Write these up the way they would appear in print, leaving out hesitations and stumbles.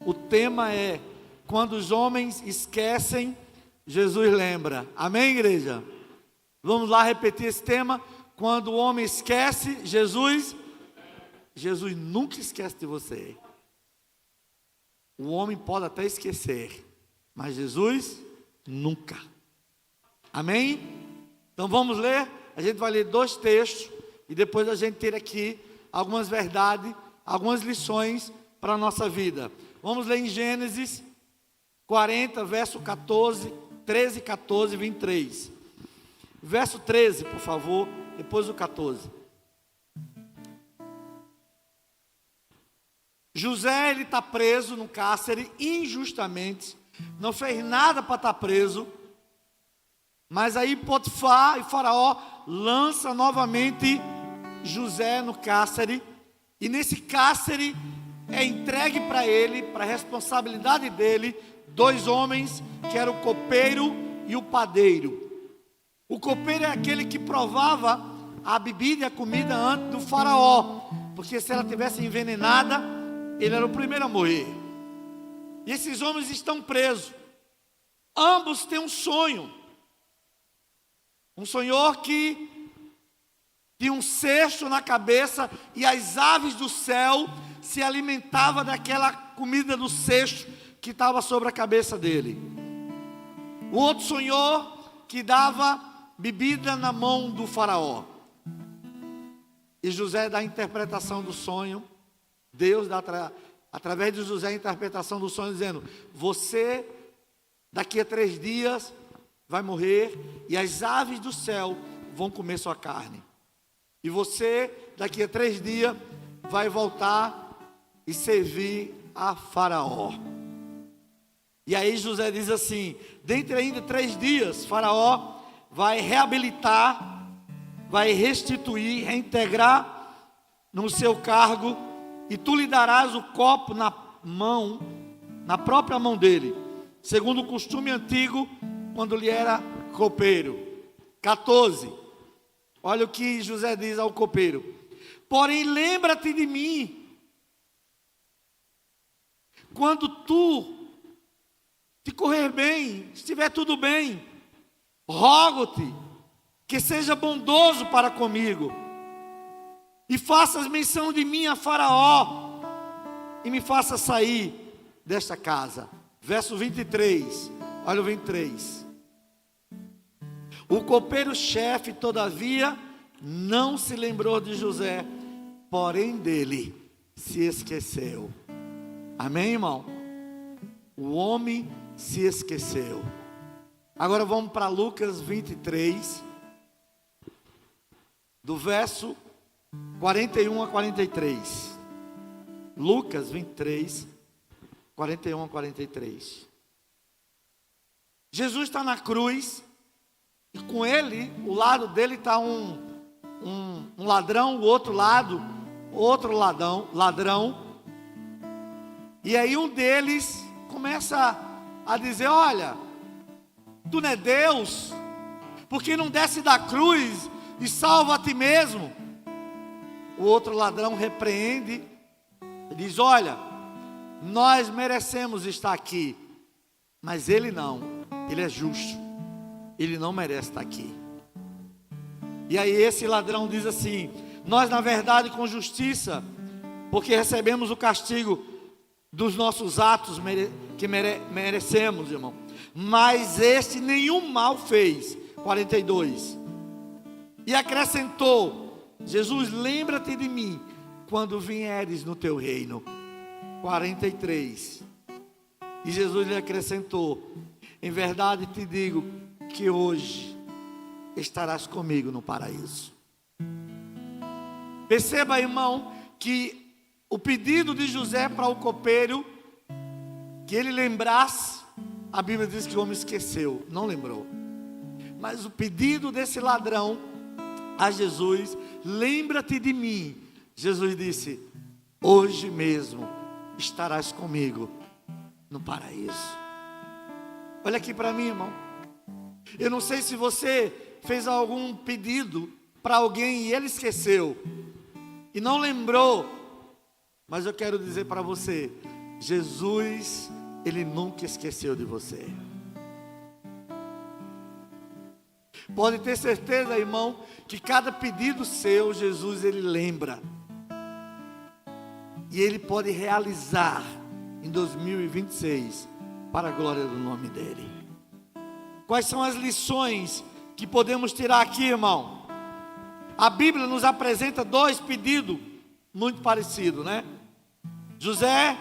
O tema é: quando os homens esquecem, Jesus lembra. Amém, igreja? Vamos lá repetir esse tema. Quando o homem esquece, Jesus nunca esquece de você. O homem pode até esquecer, mas Jesus nunca. Amém? Então vamos ler. A gente vai ler 2 textos e depois a gente ter aqui algumas verdades, algumas lições para a nossa vida. Vamos ler em Gênesis 40, verso 14, 13, 14, 23. Verso 13, por favor, depois o 14. José, ele está preso no cárcere injustamente, não fez nada para estar preso, mas aí Potifar e Faraó lança novamente José no cárcere, e nesse cárcere é entregue para ele, para a responsabilidade dele, 2 homens, que eram o copeiro e o padeiro. O copeiro é aquele que provava a bebida e a comida antes do Faraó, porque se ela tivesse envenenada, ele era o primeiro a morrer. E esses homens estão presos. Ambos têm um sonho. Um senhor que tinha um cesto na cabeça e as aves do céu se alimentavam daquela comida do cesto que estava sobre a cabeça dele. O outro senhor que dava bebida na mão do Faraó. E José dá a interpretação do sonho. Deus dá através de José a interpretação do sonho, dizendo: você daqui a 3 dias vai morrer e as aves do céu vão comer sua carne. E você daqui a 3 dias vai voltar e servir a Faraó. E aí José diz assim: dentre ainda 3 dias, Faraó vai reabilitar, vai restituir, reintegrar no seu cargo, e tu lhe darás o copo na mão, na própria mão dele, segundo o costume antigo, quando ele era copeiro. 14. Olha o que José diz ao copeiro: porém lembra-te de mim, quando tu te correr bem, estiver tudo bem, rogo-te que seja bondoso para comigo, e faças menção de mim a Faraó, e me faça sair desta casa. Verso 23, olha o 23. O copeiro-chefe, todavia, não se lembrou de José, porém dele se esqueceu. Amém, irmão? O homem se esqueceu. Agora vamos para Lucas 23, do verso 41 a 43. Lucas 23, 41 a 43. Jesus está na cruz, e com ele, o lado dele está um ladrão, o outro lado, outro ladrão. E aí um deles começa a dizer: olha, tu não é Deus? Por que não desce da cruz e salva a ti mesmo? O outro ladrão repreende e diz: olha, nós merecemos estar aqui, mas ele não, ele é justo, ele não merece estar aqui. E aí esse ladrão diz assim: nós na verdade com justiça, porque recebemos o castigo dos nossos atos que merecemos, irmão, mas este nenhum mal fez. 42. E acrescentou: Jesus, lembra-te de mim quando vieres no teu reino. 43. E Jesus lhe acrescentou: em verdade te digo que hoje estarás comigo no paraíso. Perceba, irmão, que o pedido de José para o copeiro, que ele lembrasse, a Bíblia diz que o homem esqueceu, não lembrou. Mas o pedido desse ladrão a Jesus: lembra-te de mim. Jesus disse: hoje mesmo estarás comigo no paraíso. Olha aqui para mim, irmão. Eu não sei se você fez algum pedido para alguém e ele esqueceu e não lembrou, mas eu quero dizer para você: Jesus, Ele nunca esqueceu de você. Pode ter certeza, irmão, que cada pedido seu, Jesus, Ele lembra. E Ele pode realizar em 2026, para a glória do nome dEle. Quais são as lições que podemos tirar aqui, irmão? A Bíblia nos apresenta dois pedidos muito parecidos, né? José,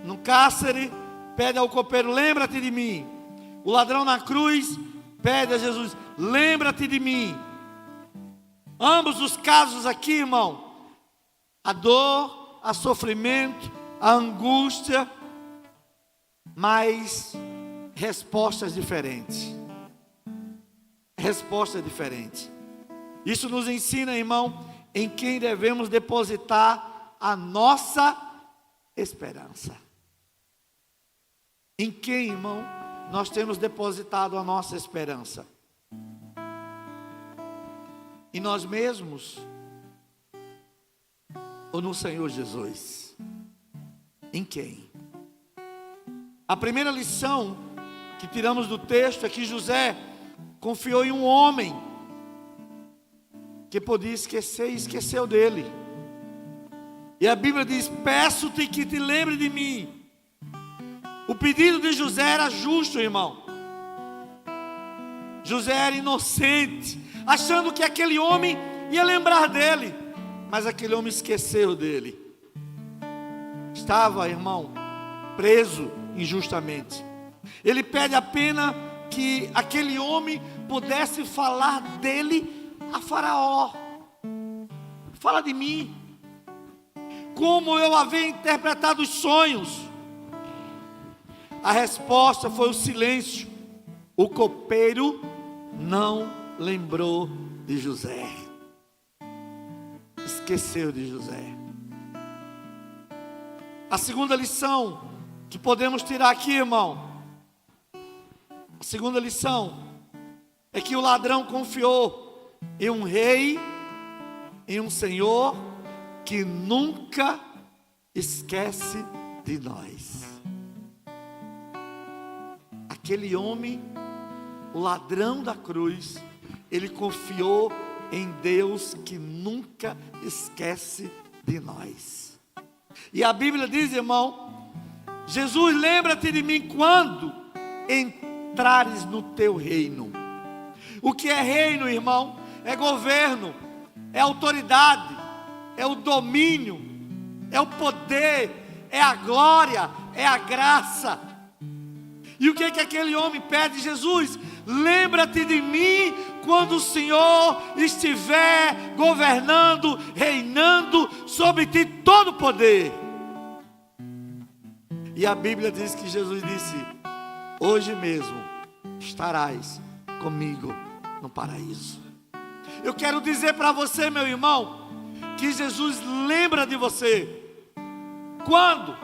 no cárcere, pede ao copeiro: lembra-te de mim. O ladrão na cruz pede a Jesus: lembra-te de mim. Ambos os casos aqui, irmão, a dor, a sofrimento, a angústia, mas respostas diferentes. Respostas diferentes. Isso nos ensina, irmão, em quem devemos depositar a nossa esperança. Em quem, irmão, nós temos depositado a nossa esperança? Em nós mesmos? Ou no Senhor Jesus? Em quem? A primeira lição que tiramos do texto é que José confiou em um homem que podia esquecer e esqueceu dele. E a Bíblia diz: peço-te que te lembre de mim. O pedido de José era justo, irmão. José era inocente, achando que aquele homem ia lembrar dele, mas aquele homem esqueceu dele. Estava, irmão, preso injustamente. Ele pede apenas que aquele homem pudesse falar dele a Faraó. Fala de mim, como eu havia interpretado os sonhos. A resposta foi o silêncio. O copeiro não lembrou de José. Esqueceu de José. A segunda lição que podemos tirar aqui, irmão, a segunda lição é que o ladrão confiou em um rei, em um Senhor que nunca esquece de nós. Aquele homem, o ladrão da cruz, ele confiou em Deus que nunca esquece de nós. E a Bíblia diz, irmão: Jesus, lembra-te de mim quando entrares no teu reino. O que é reino, irmão? É governo, é autoridade, é o domínio, é o poder, é a glória, é a graça. E o que é que aquele homem pede? Jesus, lembra-te de mim quando o Senhor estiver governando, reinando sobre ti todo o poder. E a Bíblia diz que Jesus disse: hoje mesmo estarás comigo no paraíso. Eu quero dizer para você, meu irmão, que Jesus lembra de você. Quando?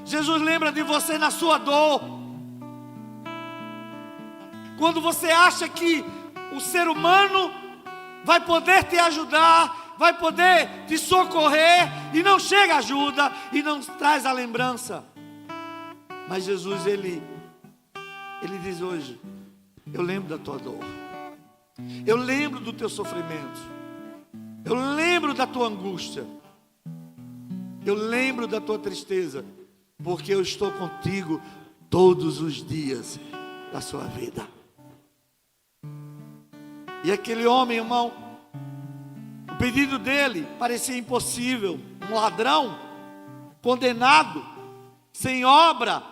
Jesus lembra de você na sua dor. Quando você acha que o ser humano vai poder te ajudar, vai poder te socorrer, e não chega ajuda, e não traz a lembrança. Mas Jesus, Ele diz hoje: eu lembro da tua dor, eu lembro do teu sofrimento, eu lembro da tua angústia, eu lembro da tua tristeza, porque eu estou contigo todos os dias da sua vida. E aquele homem, irmão, o pedido dele parecia impossível. Um ladrão, condenado, sem obra,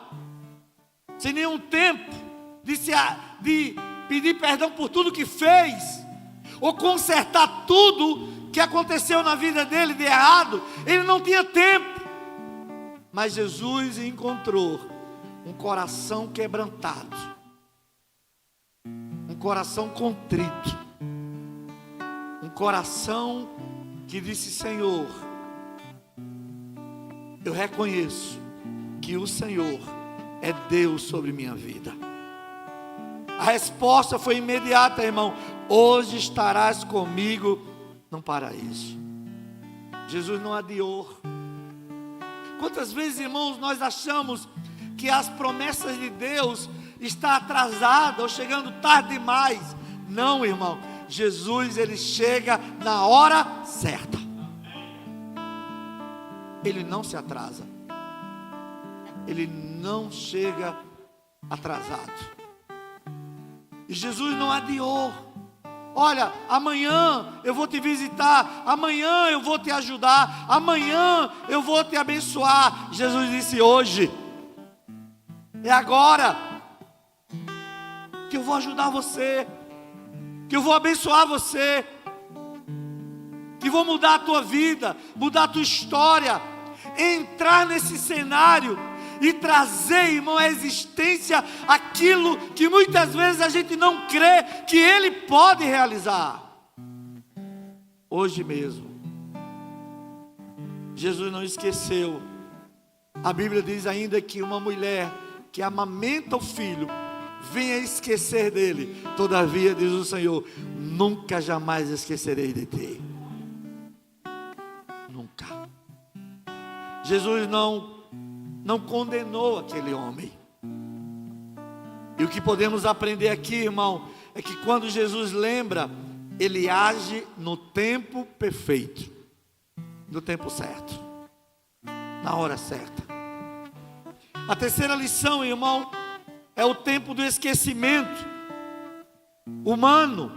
sem nenhum tempo de pedir perdão por tudo que fez, ou consertar tudo que aconteceu na vida dele de errado. Ele não tinha tempo. Mas Jesus encontrou um coração quebrantado, um coração contrito, um coração que disse: Senhor, eu reconheço que o Senhor é Deus sobre minha vida. A resposta foi imediata, irmão: hoje estarás comigo no paraíso. Jesus não adiou. Quantas vezes, irmãos, nós achamos que as promessas de Deus estão atrasadas ou chegando tarde demais? Não, irmão. Jesus, ele chega na hora certa. Ele não se atrasa. Ele não chega atrasado. E Jesus não adiou. Olha, amanhã eu vou te visitar, amanhã eu vou te ajudar, amanhã eu vou te abençoar. Jesus disse: hoje, é agora que eu vou ajudar você, que eu vou abençoar você, que vou mudar a tua vida, mudar a tua história, entrar nesse cenário e trazer, irmão, à existência aquilo que muitas vezes a gente não crê que Ele pode realizar. Hoje mesmo, Jesus não esqueceu. A Bíblia diz ainda que uma mulher que amamenta o filho venha esquecer dele. Todavia, diz o Senhor: nunca jamais esquecerei de ti. Nunca. Jesus não condenou aquele homem. E o que podemos aprender aqui, irmão, é que quando Jesus lembra, Ele age no tempo perfeito, no tempo certo, na hora certa. A terceira lição, irmão, é o tempo do esquecimento humano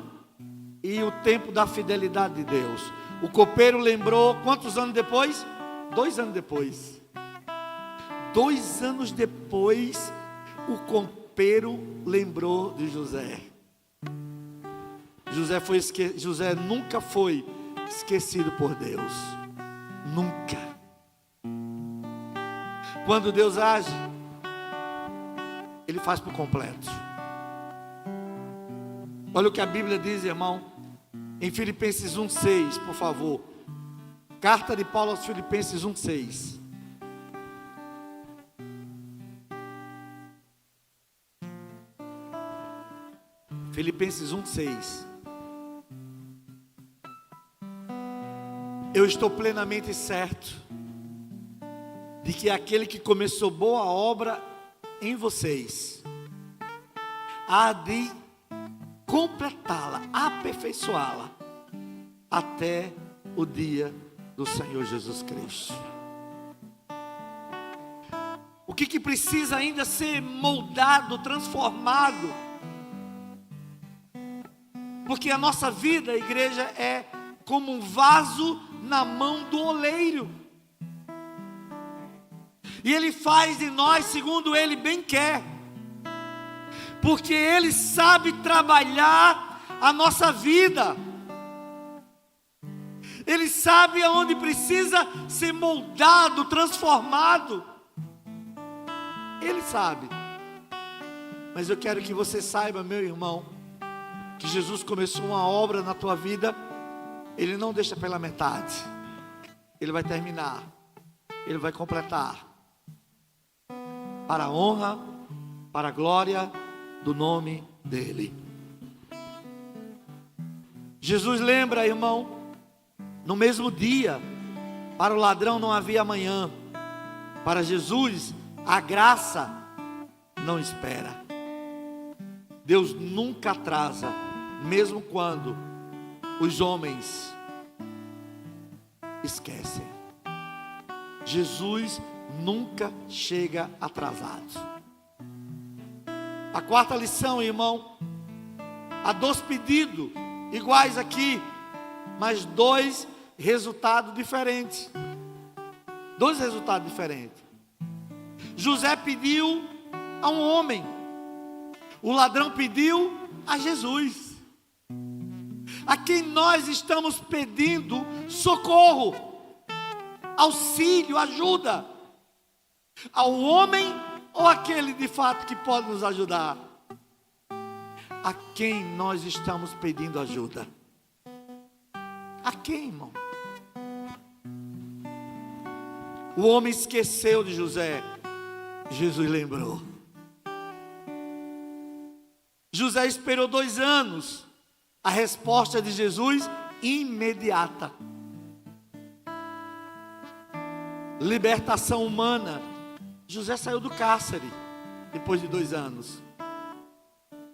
e o tempo da fidelidade de Deus. O copeiro lembrou quantos anos depois? 2 anos depois. 2 anos depois, o copeiro lembrou de José. José nunca foi esquecido por Deus. Nunca. Quando Deus age, Ele faz por completo. Olha o que a Bíblia diz, irmão, em Filipenses 1,6, por favor. Carta de Paulo aos Filipenses 1,6. Filipenses 1,6. Eu estou plenamente certo de que aquele que começou boa obra em vocês há de completá-la, aperfeiçoá-la até o dia do Senhor Jesus Cristo. O que precisa ainda ser moldado, transformado? Porque a nossa vida, a igreja, é como um vaso na mão do oleiro. E Ele faz de nós segundo Ele bem quer. Porque Ele sabe trabalhar a nossa vida. Ele sabe aonde precisa ser moldado, transformado. Ele sabe. Mas eu quero que você saiba, meu irmão, que Jesus começou uma obra na tua vida, Ele não deixa pela metade. Ele vai terminar. Ele vai completar. Para a honra, para a glória do nome dEle. Jesus lembra, irmão, no mesmo dia, para o ladrão não havia amanhã. Para Jesus, a graça não espera. Deus nunca atrasa, mesmo quando os homens esquecem. Jesus nunca chega atrasado. A quarta lição, irmão, há 2 pedidos iguais aqui, mas 2 resultados diferentes. 2 resultados diferentes. José pediu a um homem, o ladrão pediu a Jesus. A quem nós estamos pedindo socorro, auxílio, ajuda? Ao homem ou aquele de fato que pode nos ajudar? A quem nós estamos pedindo ajuda? A quem, irmão? O homem esqueceu de José. Jesus lembrou. José esperou 2 anos. A resposta de Jesus, imediata. libertação humana. José saiu do cárcere depois de 2 anos.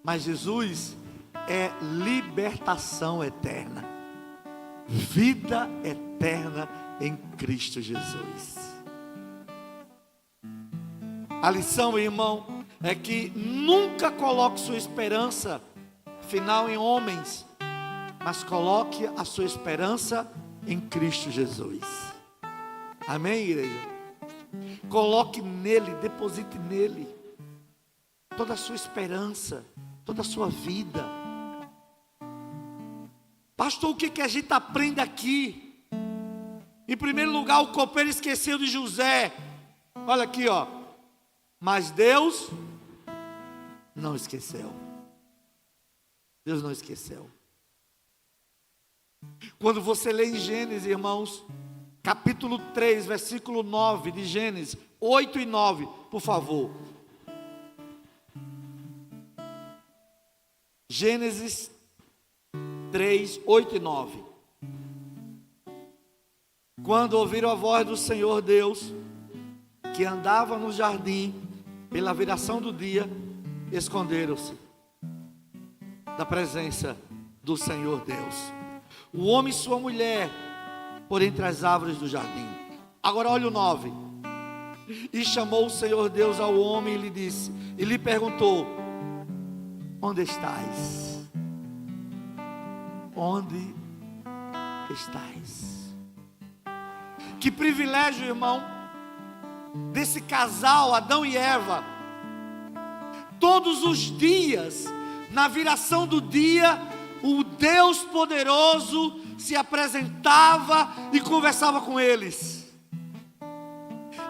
Mas Jesus é libertação eterna, vida eterna em Cristo Jesus. A lição, irmão, é que nunca coloque sua esperança final em homens, mas coloque a sua esperança em Cristo Jesus. Amém, igreja? Coloque nele, deposite nele toda a sua esperança, toda a sua vida. Pastor, o que a gente aprende aqui? Em primeiro lugar, o copeiro esqueceu de José. Olha aqui, ó. Mas Deus não esqueceu. Deus não esqueceu. Quando você lê em Gênesis, irmãos, capítulo 3, versículo 9 de Gênesis, 8 e 9, por favor. Gênesis 3, 8 e 9. Quando ouviram a voz do Senhor Deus, que andava no jardim, pela viração do dia, esconderam-se da presença do Senhor Deus, o homem e sua mulher, por entre as árvores do jardim. Agora olha o 9. E chamou o Senhor Deus ao homem e lhe disse, e lhe perguntou: onde estás? Onde estás? Que privilégio, irmão, desse casal, Adão e Eva. Todos os dias, na viração do dia, o Deus poderoso se apresentava e conversava com eles,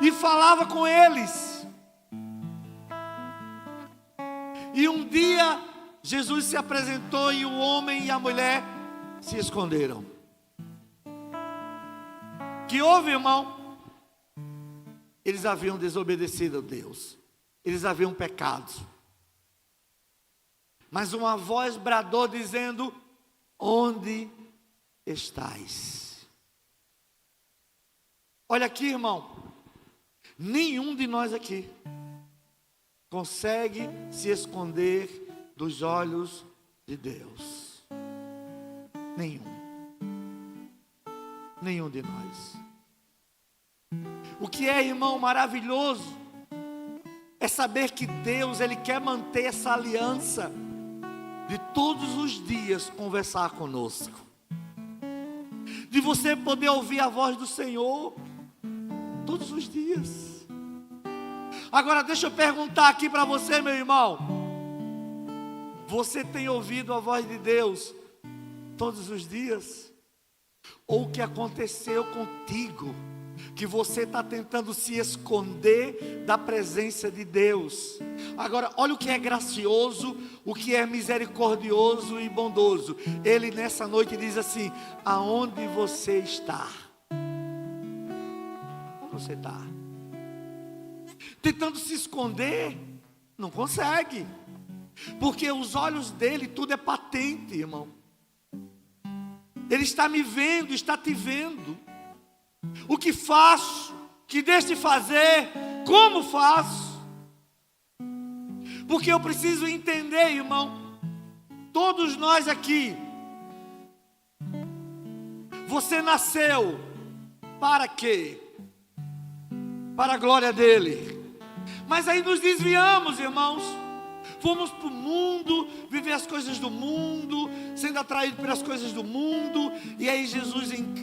e falava com eles. E um dia Jesus se apresentou e o homem e a mulher se esconderam. Que houve, irmão? Eles haviam desobedecido a Deus, eles haviam pecado. Mas uma voz bradou dizendo: onde estás? Olha aqui, irmão, nenhum de nós aqui consegue se esconder dos olhos de Deus. Nenhum de nós. O que é, irmão, maravilhoso é saber que Deus, Ele quer manter essa aliança de todos os dias conversar conosco, de você poder ouvir a voz do Senhor todos os dias. Agora deixa eu perguntar aqui para você, meu irmão: você tem ouvido a voz de Deus todos os dias? Ou o que aconteceu contigo, que você está tentando se esconder da presença de Deus? Agora, olha o que é gracioso, o que é misericordioso e bondoso. Ele nessa noite diz assim: aonde você está? Onde você está? Tentando se esconder, não consegue, porque os olhos dele, tudo é patente, irmão. Ele está me vendo, está te vendo. O que faço, que deixo de fazer, como faço? Porque eu preciso entender, irmão, todos nós aqui, você nasceu para quê? Para a glória dele. Mas aí nos desviamos, irmãos. Fomos para o mundo, viver as coisas do mundo, sendo atraídos pelas coisas do mundo. E aí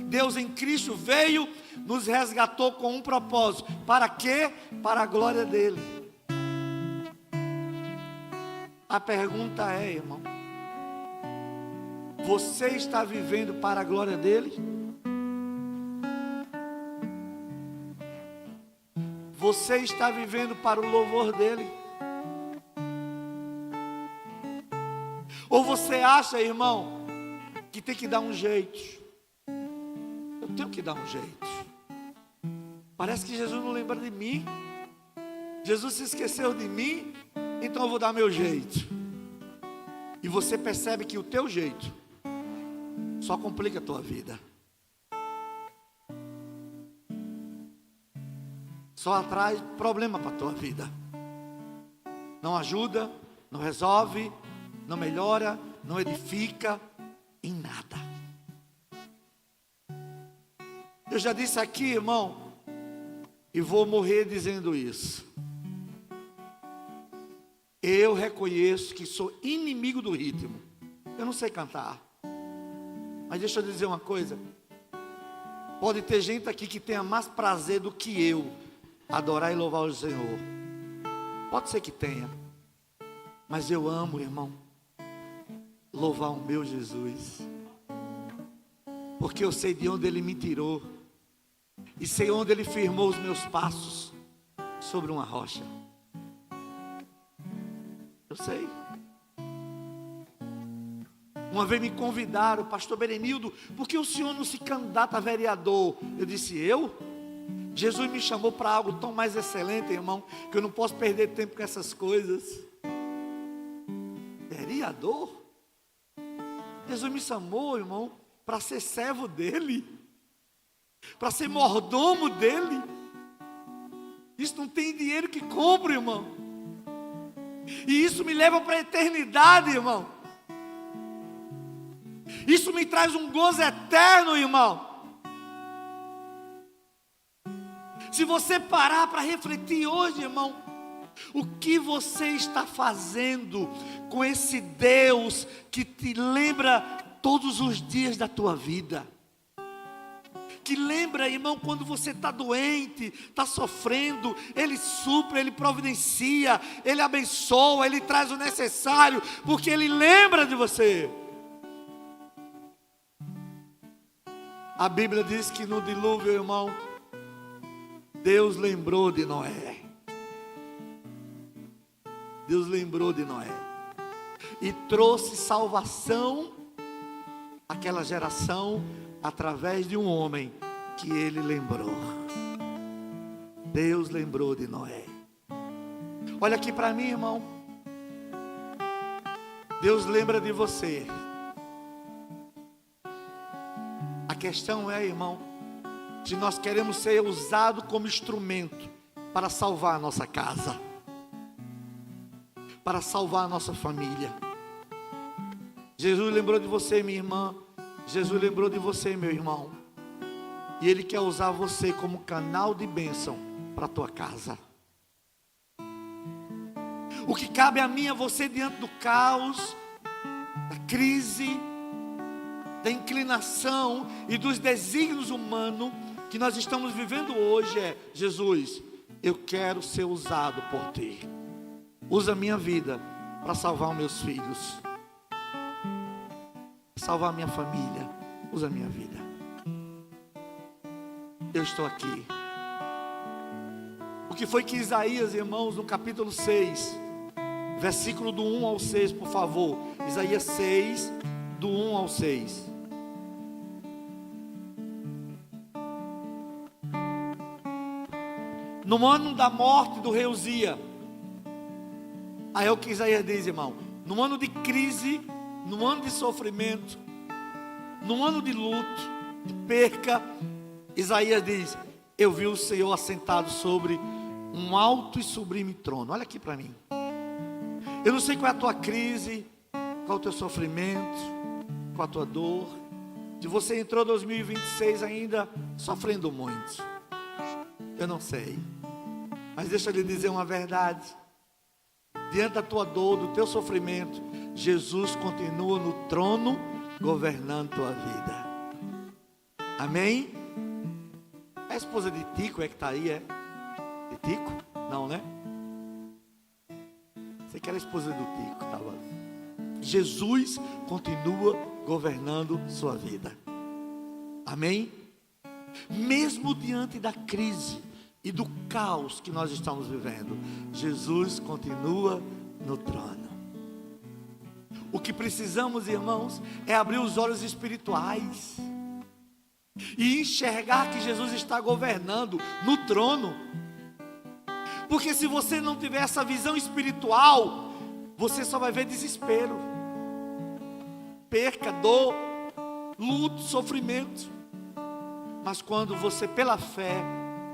Deus em Cristo veio, nos resgatou com um propósito. Para quê? Para a glória dele. A pergunta é, irmão: você está vivendo para a glória dele? Você está vivendo para o louvor dele? Ou você acha, irmão, que tem que dar um jeito? Eu tenho que dar um jeito. Parece que Jesus não lembra de mim. Jesus se esqueceu de mim, então eu vou dar meu jeito. E você percebe que o teu jeito só complica a tua vida. só traz problema para a tua vida. Não ajuda, não resolve, não melhora, não edifica em nada. Eu já disse aqui, irmão, e vou morrer dizendo isso. Eu reconheço que sou inimigo do ritmo. Eu não sei cantar. Mas deixa eu dizer uma coisa. Pode ter gente aqui que tenha mais prazer do que eu adorar e louvar o Senhor. Pode ser que tenha. Mas eu amo, irmão, louvar o meu Jesus. Porque eu sei de onde Ele me tirou. E sei onde Ele firmou os meus passos. Sobre uma rocha. Eu sei. Uma vez me convidaram, pastor Berenildo, por que o senhor não se candidata a vereador? Eu disse, eu? Jesus me chamou para algo tão mais excelente, irmão, que eu não posso perder tempo com essas coisas. Vereador? Jesus me chamou, irmão, para ser servo dele, para ser mordomo dele. Isso não tem dinheiro que compre, irmão. E isso me leva para a eternidade, irmão. Isso me traz um gozo eterno, irmão. Se você parar para refletir hoje, irmão, o que você está fazendo com esse Deus que te lembra todos os dias da tua vida? Que lembra, irmão, quando você está doente, está sofrendo, Ele supre, Ele providencia, Ele abençoa, Ele traz o necessário, porque Ele lembra de você. A Bíblia diz que no dilúvio, irmão, Deus lembrou de Noé. Deus lembrou de Noé. E trouxe salvação àquela geração através de um homem que Ele lembrou. Deus lembrou de Noé. Olha aqui para mim, irmão. Deus lembra de você. A questão é, irmão, se nós queremos ser usados como instrumento para salvar a nossa casa, para salvar a nossa família. Jesus lembrou de você, minha irmã. Jesus lembrou de você, meu irmão. E Ele quer usar você como canal de bênção para a tua casa. O que cabe a mim e a você diante do caos, da crise, da inclinação e dos desígnios humanos que nós estamos vivendo hoje é: Jesus, eu quero ser usado por Ti. Usa a minha vida para salvar os meus filhos, salvar a minha família. Usa a minha vida. Eu estou aqui. O que foi que Isaías, irmãos, no capítulo 6, versículo do 1 ao 6, por favor. Isaías 6, do 1 ao 6. No ano da morte do rei Uzia. Aí é o que Isaías diz, irmão. No ano de crise, no ano de sofrimento, no ano de luto, de perca, Isaías diz: eu vi o Senhor assentado sobre um alto e sublime trono. Olha aqui para mim. Eu não sei qual é a tua crise, qual é o teu sofrimento, qual é a tua dor. Se você entrou em 2026 ainda sofrendo muito, eu não sei. Mas deixa eu lhe dizer uma verdade. Diante da tua dor, do teu sofrimento, Jesus continua no trono, governando tua vida. Amém? A esposa de Tico é que está aí, é? De Tico? Não, né? Você que era a esposa do Tico, estava. Jesus continua governando sua vida. Amém? Mesmo diante da crise e do caos que nós estamos vivendo, Jesus continua no trono. O que precisamos, irmãos, é abrir os olhos espirituais e enxergar que Jesus está governando no trono. Porque se você não tiver essa visão espiritual, você só vai ver desespero, perca, dor, luto, sofrimento. Mas quando você, pela fé,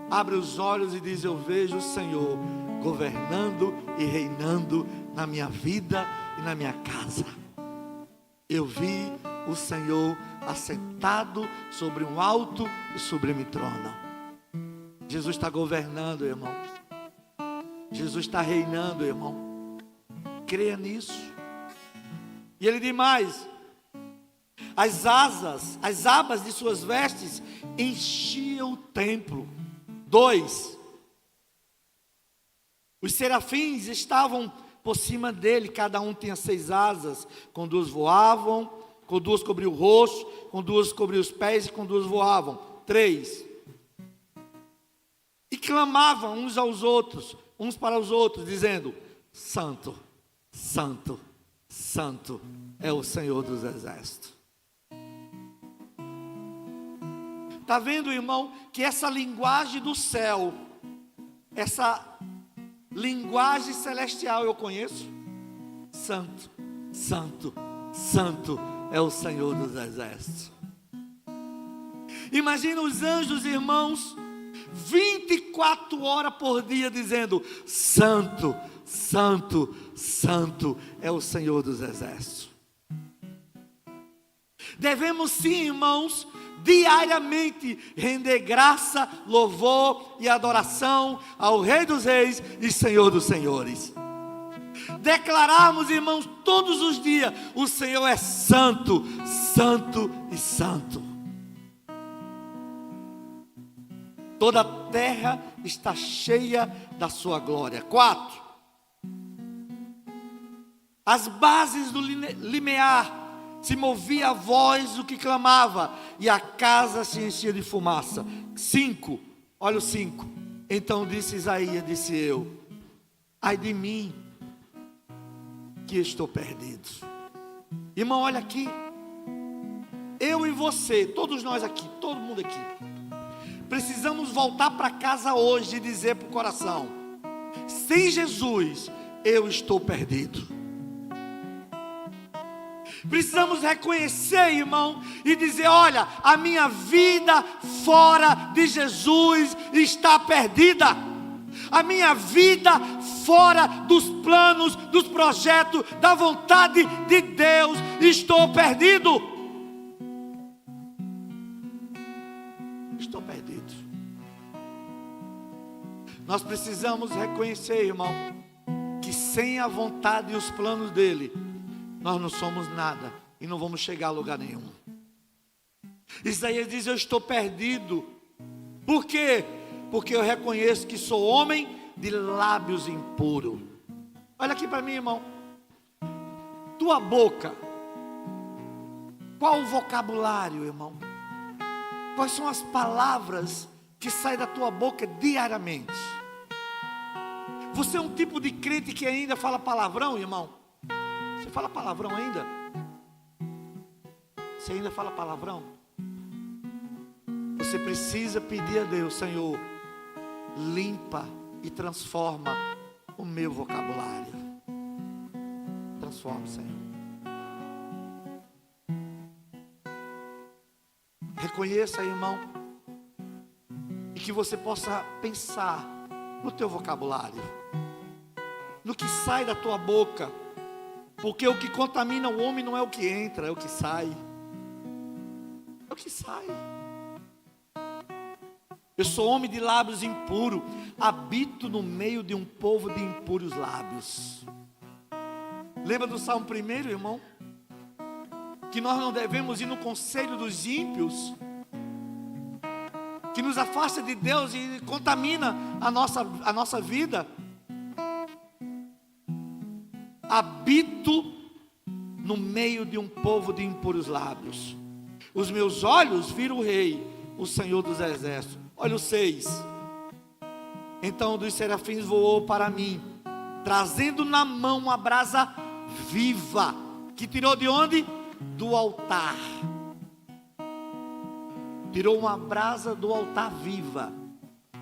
abre os olhos e diz: eu vejo o Senhor governando e reinando na minha vida e na minha casa. Eu vi o Senhor assentado sobre um alto e sublime trono. Jesus está governando, irmão. Jesus está reinando, irmão. Creia nisso. E ele diz mais: as abas de suas vestes enchiam o templo. 2. Os serafins estavam por cima dele, cada um tinha 6 asas, com 2 voavam, com 2 cobriam o rosto, com 2 cobriam os pés e com 2 voavam. 3. E clamavam uns aos outros, uns para os outros, dizendo: Santo, Santo, Santo é o Senhor dos Exércitos. Está vendo, irmão, que essa linguagem do céu, essa linguagem celestial eu conheço? Santo, Santo, Santo é o Senhor dos Exércitos. Imagina os anjos, irmãos, 24 horas por dia dizendo: Santo, Santo, Santo é o Senhor dos Exércitos. Devemos sim, irmãos, diariamente render graça, louvor e adoração ao Rei dos Reis e Senhor dos Senhores. Declararmos, irmãos, todos os dias: o Senhor é santo, santo e santo. Toda a terra está cheia da sua glória. 4. As bases do limiar se movia a voz do que clamava, e a casa se enchia de fumaça. 5, olha o 5. Então disse Isaías, disse eu: ai de mim, que estou perdido. Irmão, olha aqui. Eu e você, todos nós aqui, todo mundo aqui, precisamos voltar para casa hoje e dizer para o coração: sem Jesus, eu estou perdido. Precisamos reconhecer, irmão, e dizer: olha, a minha vida fora de Jesus está perdida. A minha vida fora dos planos, dos projetos, da vontade de Deus, estou perdido. Estou perdido. Nós precisamos reconhecer, irmão, que sem a vontade e os planos dele, nós não somos nada e não vamos chegar a lugar nenhum. Isaías diz: eu estou perdido. Por quê? Porque eu reconheço que sou homem de lábios impuros. Olha aqui para mim, irmão. Tua boca, qual o vocabulário, irmão? Quais são as palavras que saem da tua boca diariamente? Você é um tipo de crente que ainda fala palavrão, irmão? Você fala palavrão ainda? Você ainda fala palavrão? Você precisa pedir a Deus: Senhor, limpa e transforma o meu vocabulário. Transforma, Senhor. Reconheça, irmão, e que você possa pensar no teu vocabulário, no que sai da tua boca. Porque o que contamina o homem não é o que entra, é o que sai. É o que sai. Eu sou homem de lábios impuros, habito no meio de um povo de impuros lábios. Lembra do Salmo 1, irmão? Que nós não devemos ir no conselho dos ímpios, que nos afasta de Deus e contamina a nossa vida. Habito no meio de um povo de impuros lábios. Os meus olhos viram o Rei, o Senhor dos Exércitos. Olha o 6. Então um dos serafins voou para mim, trazendo na mão uma brasa viva, que tirou de onde? Do altar. Tirou uma brasa do altar viva.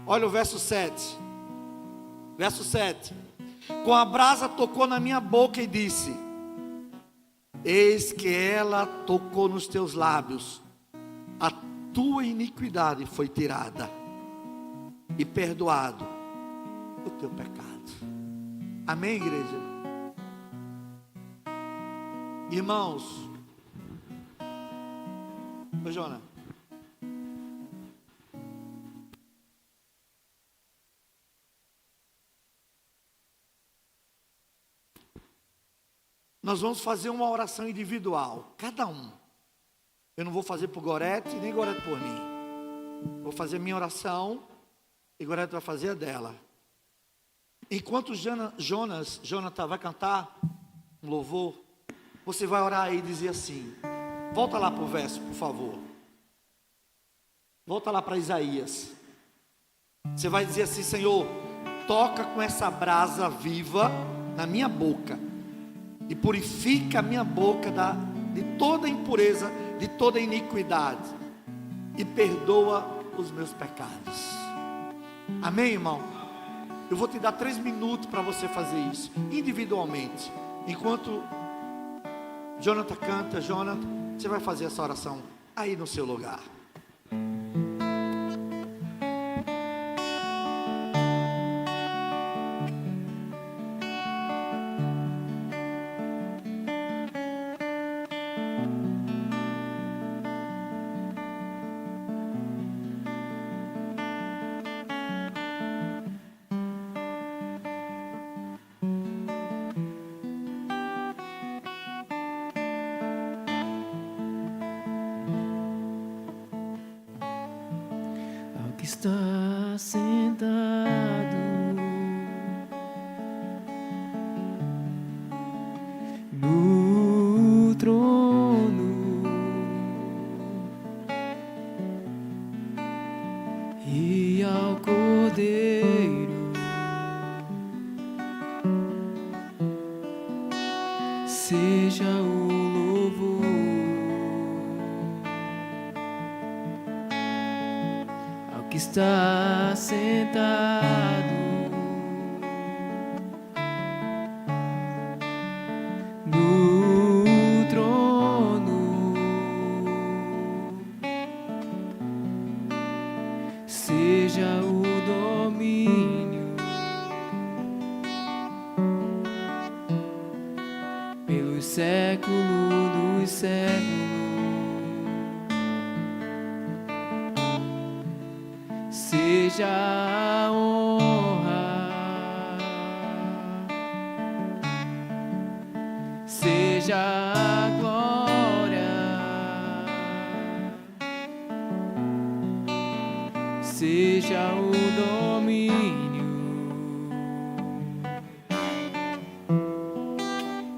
Olha o verso 7. Verso 7. Com a brasa tocou na minha boca e disse: eis que ela tocou nos teus lábios, a tua iniquidade foi tirada e perdoado o teu pecado. Amém, igreja? Irmãos, ô Jonas, nós vamos fazer uma oração individual, cada um. Eu não vou fazer por Gorete, nem Gorete por mim. Vou fazer a minha oração e Gorete vai fazer a dela. Enquanto Jonathan vai cantar um louvor, você vai orar aí e dizer assim. Volta lá para o verso, por favor. Volta lá para Isaías. Você vai dizer assim: Senhor, toca com essa brasa viva na minha boca e purifica a minha boca de toda impureza, de toda iniquidade, e perdoa os meus pecados. Amém, irmão? Eu vou te dar 3 minutos para você fazer isso, individualmente. Enquanto Jonathan canta, você vai fazer essa oração aí no seu lugar. Está sentado no trono e ao Cordeiro seja o louvor. Que está sentado no trono, seja o domínio pelos séculos dos séculos. Seja a honra, seja a glória, seja o domínio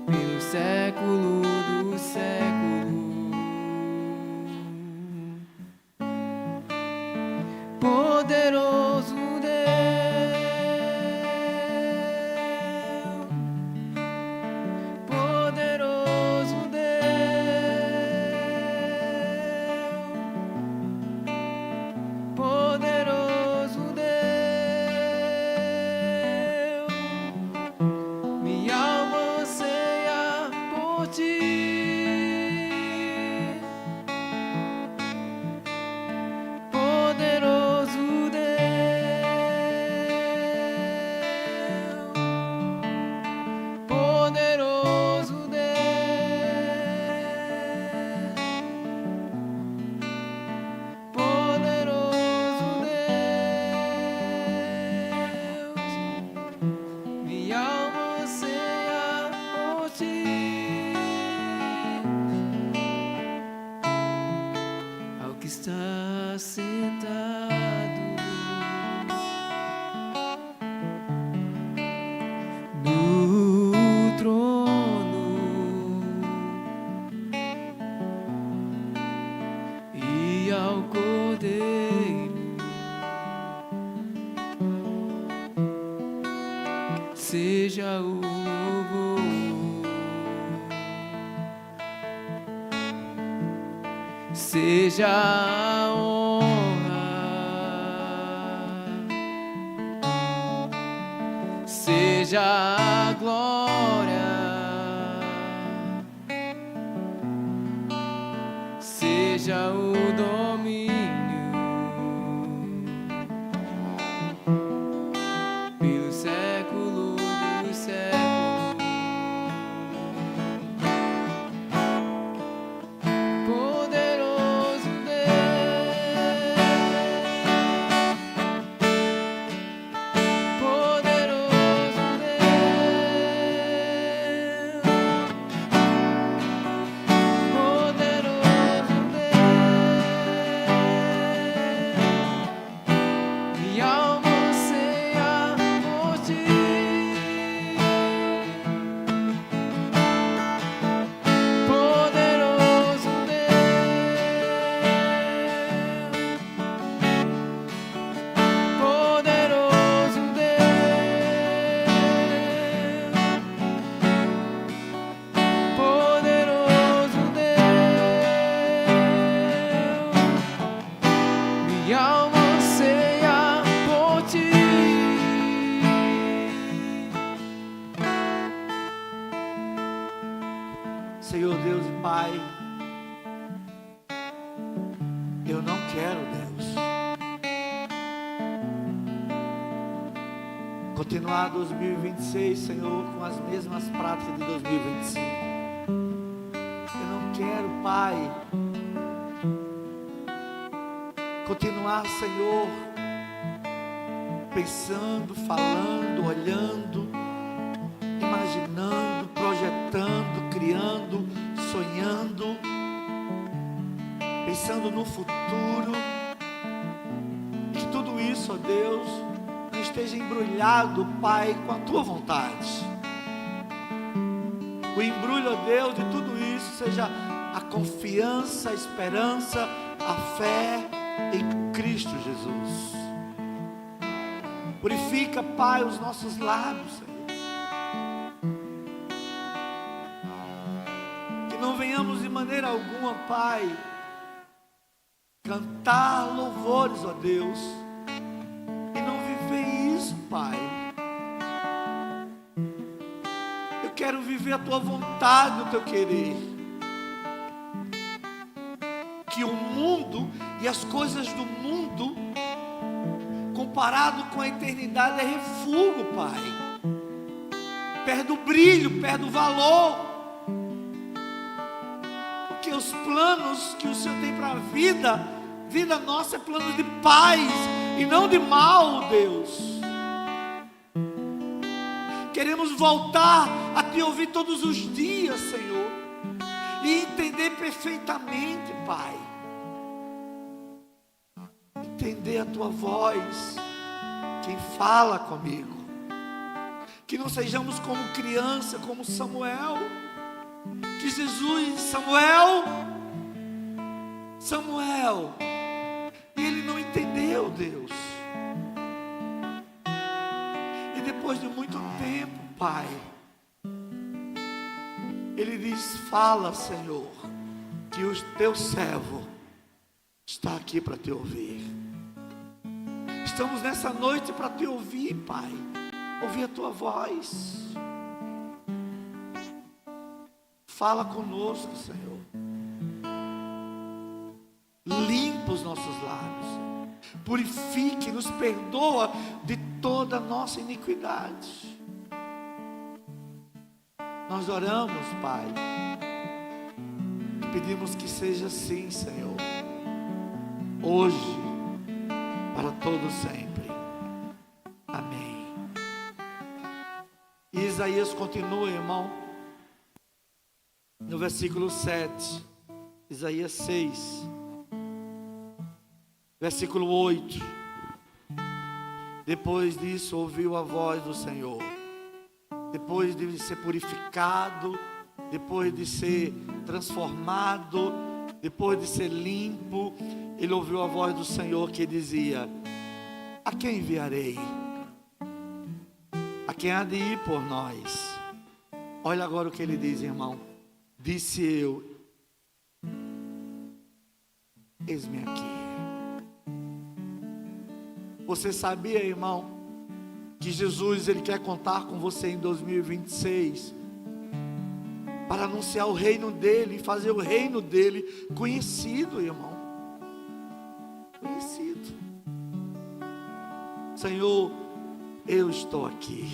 pelo século do século. Poderoso Deus, poderoso Deus, poderoso Deus, minha alma anseia por ti. Está sentado no trono e ao Cordeiro seja o louvor. Seja a honra, seja a glória, seja o domínio Senhor Deus e Pai, eu não quero, Deus, continuar 2026, Senhor, com as mesmas práticas de 2025. Eu não quero, Pai, continuar, Senhor, pensando, falando, olhando, imaginando, projetando, criando, sonhando, pensando no futuro. Que tudo isso, ó Deus, não esteja embrulhado, Pai, com a Tua vontade. O embrulho, ó Deus, de tudo isso seja a confiança, a esperança, a fé em Cristo Jesus. Purifica, Pai, os nossos lábios, Senhor. Que não venhamos de maneira alguma, Pai, cantar louvores, ó Deus, e não viver isso, Pai. Eu quero viver a Tua vontade, o Teu querer. Que o mundo e as coisas do mundo, comparado com a eternidade, é refúgio, Pai. Perde o brilho, perde o valor. Porque os planos que o Senhor tem para a vida nossa é plano de paz e não de mal, Deus. Queremos voltar a Te ouvir todos os dias, Senhor, e entender perfeitamente, Pai. Entender a Tua voz, quem fala comigo. Que não sejamos como criança, como Samuel. Que Jesus, Samuel, e ele não entendeu, Deus. E depois de muito tempo, Pai, ele diz: fala, Senhor, que o Teu servo está aqui para Te ouvir. Estamos nessa noite para Te ouvir, Pai. Ouvir a Tua voz. Fala conosco, Senhor. Limpa os nossos lábios. Purifique, nos perdoa de toda a nossa iniquidade. Nós oramos, Pai, e pedimos que seja assim, Senhor. Hoje, para todo sempre. Amém. E Isaías continua, irmão, no versículo 7, Isaías 6, versículo 8. Depois disso ouviu a voz do Senhor. Depois de ser purificado, depois de ser transformado, depois de ser limpo, ele ouviu a voz do Senhor que dizia: a quem enviarei? A quem há de ir por nós? Olha agora o que ele diz, irmão. Disse eu: eis-me aqui. Você sabia, irmão, que Jesus, ele quer contar com você em 2026 para anunciar o reino dele e fazer o reino dele conhecido, irmão. Conhecido. Senhor, eu estou aqui.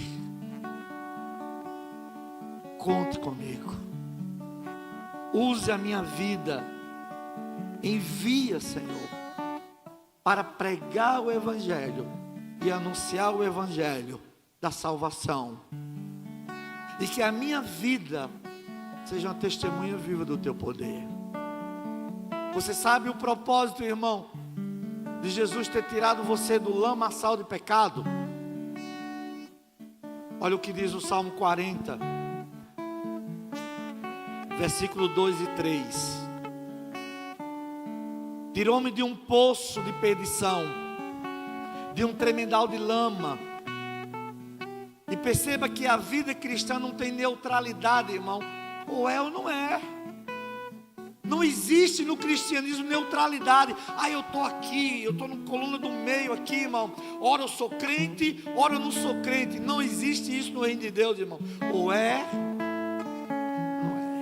Conte comigo. Use a minha vida. Envia, Senhor, para pregar o Evangelho e anunciar o Evangelho da salvação. E que a minha vida seja uma testemunha viva do Teu poder. Você sabe o propósito, irmão, de Jesus ter tirado você do lamaçal de pecado? Olha o que diz o Salmo 40, versículo 2 e 3. Tirou-me de um poço de perdição, de um tremedal de lama. E perceba que a vida cristã não tem neutralidade, irmão. Ou é ou não é. Não existe no cristianismo neutralidade. Eu estou aqui, eu estou na coluna do meio aqui, irmão. Ora eu sou crente, ora eu não sou crente. Não existe isso no reino de Deus, irmão. Ou é, ou é.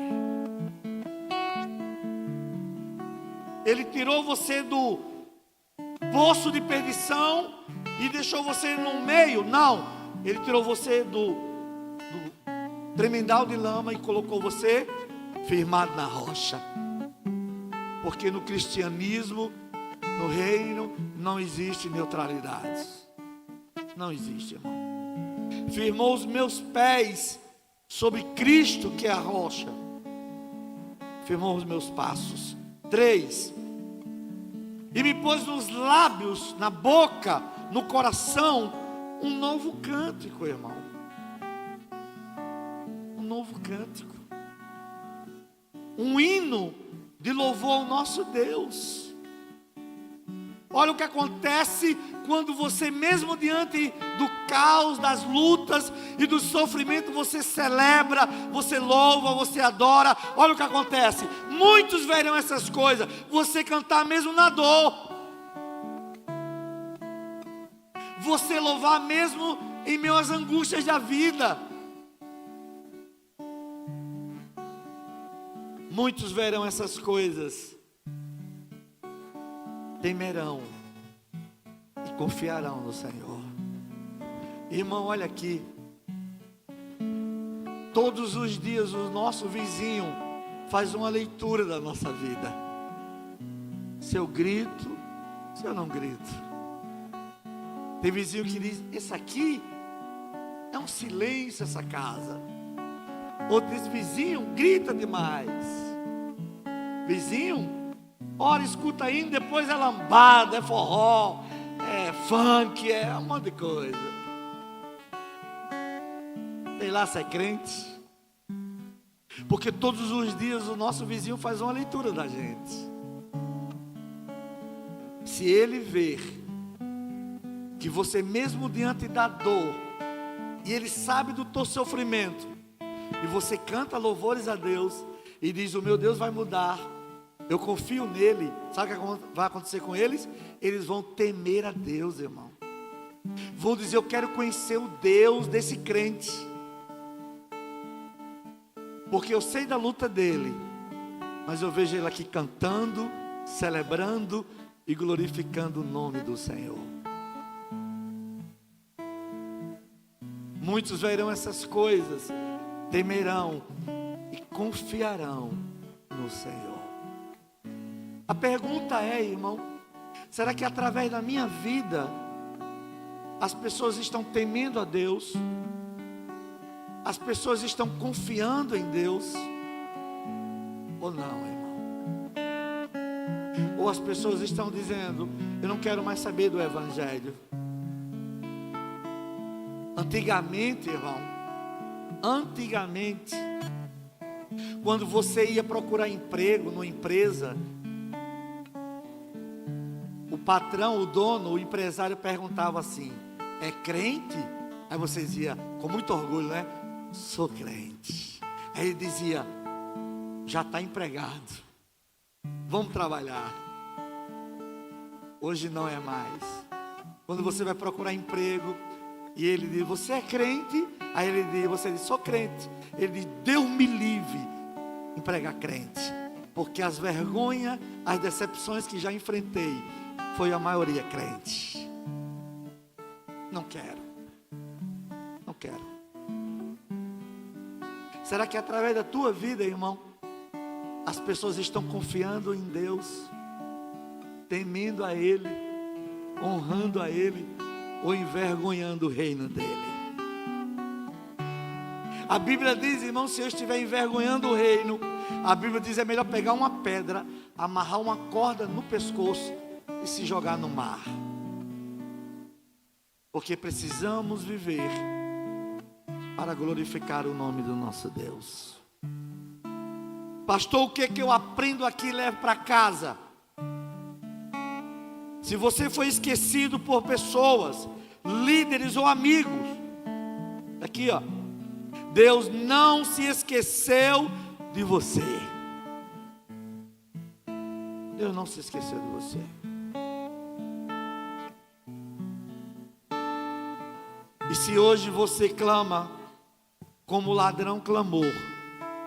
Ele tirou você do poço de perdição e deixou você no meio. Não, Ele tirou você do tremendal de lama e colocou você firmado na rocha. Porque no cristianismo, no reino, não existe neutralidade. Não existe, irmão. Firmou os meus pés sobre Cristo, que é a rocha. Firmou os meus passos. 3. E me pôs nos lábios, na boca, no coração, um novo cântico, irmão. Um novo cântico. Um hino de louvor ao nosso Deus. Olha o que acontece quando você, mesmo diante do caos, das lutas e do sofrimento, você celebra, você louva, você adora. Olha o que acontece. Muitos verão essas coisas. Você cantar mesmo na dor. Você louvar mesmo em meio às angústias da vida. Muitos verão essas coisas, temerão e confiarão no Senhor. Irmão, olha aqui. Todos os dias o nosso vizinho faz uma leitura da nossa vida. Se eu grito, se eu não grito. Tem vizinho que diz, esse aqui é um silêncio, essa casa. Outro diz, vizinho, grita demais. Vizinho, ora, escuta aí, depois é lambada, é forró, é funk, é um monte de coisa. Sei lá se é crente. Porque todos os dias o nosso vizinho faz uma leitura da gente. Se ele ver que você mesmo diante da dor, e ele sabe do teu sofrimento, e você canta louvores a Deus, e diz, o meu Deus vai mudar, eu confio nele. Sabe o que vai acontecer com eles? Eles vão temer a Deus, irmão. Vão dizer, eu quero conhecer o Deus desse crente. Porque eu sei da luta dele, mas eu vejo ele aqui cantando, celebrando e glorificando o nome do Senhor. Muitos verão essas coisas, temerão e confiarão no Senhor. A pergunta é, irmão, será que através da minha vida as pessoas estão temendo a Deus? As pessoas estão confiando em Deus? Ou não, irmão? Ou as pessoas estão dizendo, eu não quero mais saber do Evangelho. Antigamente, irmão, antigamente, quando você ia procurar emprego numa empresa, o patrão, o dono, o empresário perguntava assim, é crente? Aí você dizia, com muito orgulho, né? Sou crente. Aí ele dizia, já está empregado, vamos trabalhar. Hoje não é mais. Quando você vai procurar emprego e ele diz, você é crente? Aí ele diz, você diz, sou crente. Ele diz, Deus me livre empregar crente, porque as vergonhas, as decepções que já enfrentei, foi a maioria crente. Não quero. Não quero. Será que através da tua vida, irmão, as pessoas estão confiando em Deus, temendo a Ele, honrando a Ele, ou envergonhando o reino dEle? A Bíblia diz, irmão, se eu estiver envergonhando o reino, a Bíblia diz, é melhor pegar uma pedra, amarrar uma corda no pescoço e se jogar no mar. Porque precisamos viver para glorificar o nome do nosso Deus. Pastor, o que eu aprendo aqui e levo para casa? Se você foi esquecido por pessoas, líderes ou amigos, aqui ó, Deus não se esqueceu de você. Deus não se esqueceu de você. E se hoje você clama como o ladrão clamou,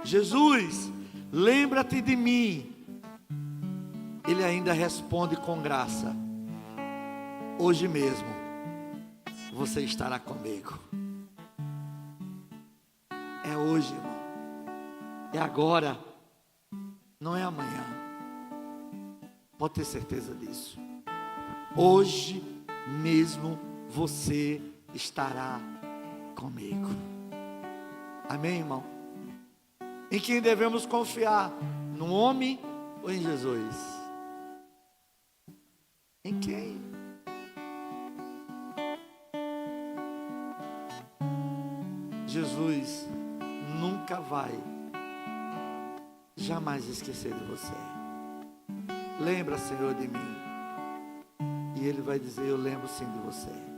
Jesus, lembra-te de mim Ele ainda responde com graça: hoje mesmo você estará comigo. É hoje, irmão. É agora. Não é amanhã. Pode ter certeza disso. Hoje mesmo você estará comigo. Amém, irmão? Em quem devemos confiar? No homem ou em Jesus? Em quem? Jesus nunca vai jamais esquecer de você. Lembra, Senhor, de mim. E Ele vai dizer: eu lembro sim de você.